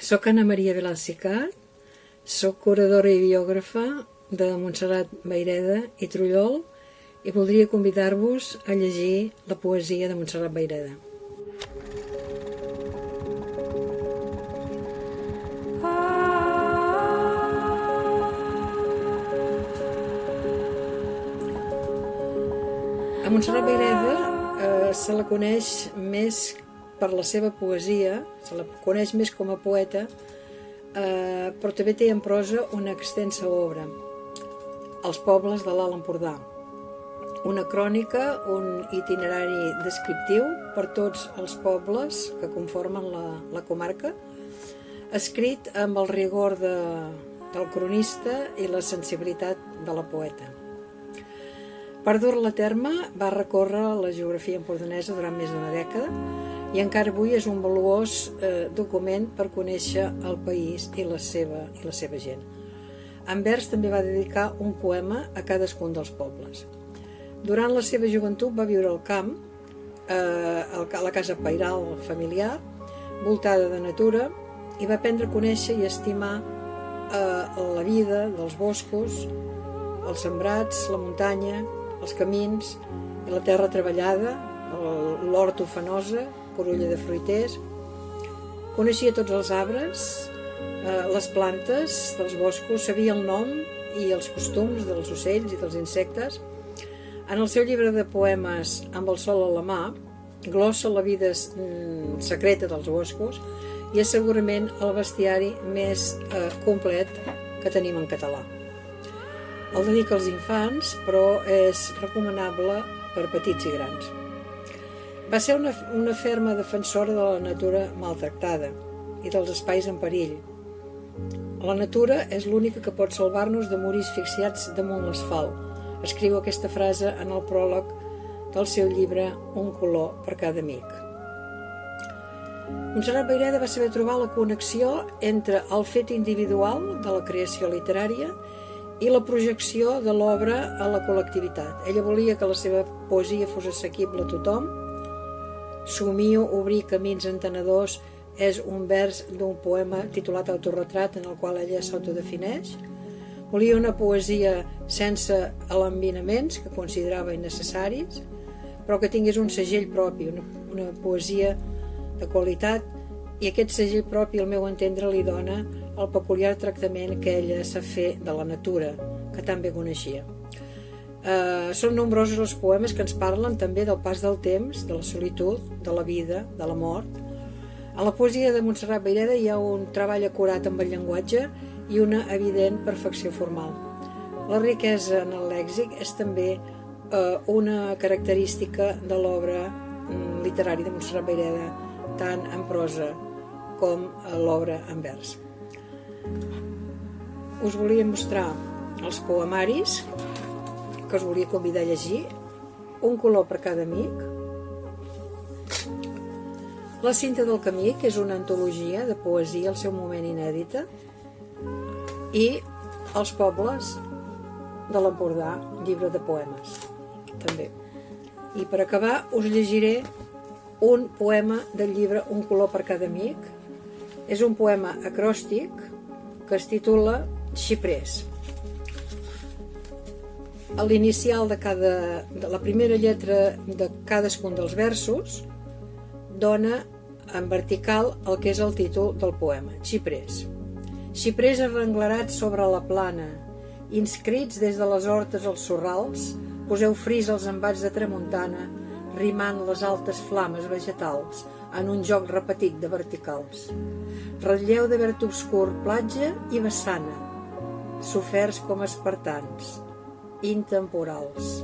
Soc Anna Maria Vilalcicat, soc curadora i biògrafa de Montserrat Vayreda i Trullol i voldria convidar-vos a llegir la poesia de Montserrat Vayreda. A Montserrat Vayreda se la coneix més per la seva poesia, se la coneix més com a poeta, però també té en prosa una extensa obra, Els pobles de l'Alt Empordà, una crònica, un itinerari descriptiu per tots els pobles que conformen la comarca, escrit amb el rigor del cronista i la sensibilitat de la poeta. Per dur-la a terme va recórrer la geografia empordanesa durant més d'una dècada i encara avui és un valuós document per conèixer el país i la seva gent. En vers també va dedicar un poema a cadascun dels pobles. Durant la seva joventut va viure al camp, a la casa pairal familiar, voltada de natura, i va aprendre a conèixer i estimar la vida dels boscos, els sembrats, la muntanya, els camins, la terra treballada, l'hort ufanosa, corulla de fruiters. Coneixia tots els arbres, les plantes dels boscos, sabia el nom i els costums dels ocells i dels insectes. En el seu llibre de poemes Amb el sol a la mà, glossa la vida secreta dels boscos i és segurament el bestiari més complet que tenim en català. El dedica als infants, però és recomanable per petits i grans. Va ser una ferma defensora de la natura maltractada i dels espais en perill. La natura és l'única que pot salvar-nos de morir asfixiats damunt l'asfalt. Escriu aquesta frase en el pròleg del seu llibre Un color per cada amic. Montserrat Vayreda va saber trobar la connexió entre el fet individual de la creació literària i la projecció de l'obra a la col·lectivitat. Ella volia que la seva poesia fos assequible a tothom. Somio obrir camins entenedors és un vers d'un poema titulat Autorretrat en el qual ella s'autodefineix. Volia una poesia sense alambinaments que considerava innecessaris, però que tingués un segell propi, una poesia de qualitat, i aquest segell propi, al meu entendre, li dona el peculiar tractament que ella sap fer de la natura, que tan bé coneixia. Són nombrosos els poemes que ens parlen també del pas del temps, de la solitud, de la vida, de la mort. En la poesia de Montserrat Vayreda hi ha un treball acurat amb el llenguatge i una evident perfecció formal. La riquesa en el lèxic és també una característica de l'obra literària de Montserrat Vayreda, tant en prosa com l'obra en vers. Us volia mostrar els poemaris que us volia convidar a llegir, Un color per cada amic, La cinta del camí, que és una antologia de poesia al seu moment inèdita, i Els pobles de l'Empordà, llibre de poemes, també. I per acabar us llegiré un poema del llibre Un color per cada amic. És un poema acròstic que es titula Xiprers. A l'inicial de la primera lletra de cadascun dels versos dona en vertical el que és el títol del poema, Xiprers. Xiprers arrenglerats sobre la plana, inscrits des de les hortes als sorrals, poseu fris als embats de tramuntana, rimant les altes flames vegetals en un joc repetit de verticals. Ratlleu de verd obscur platja i vessana, soferts com espartans, intemporals.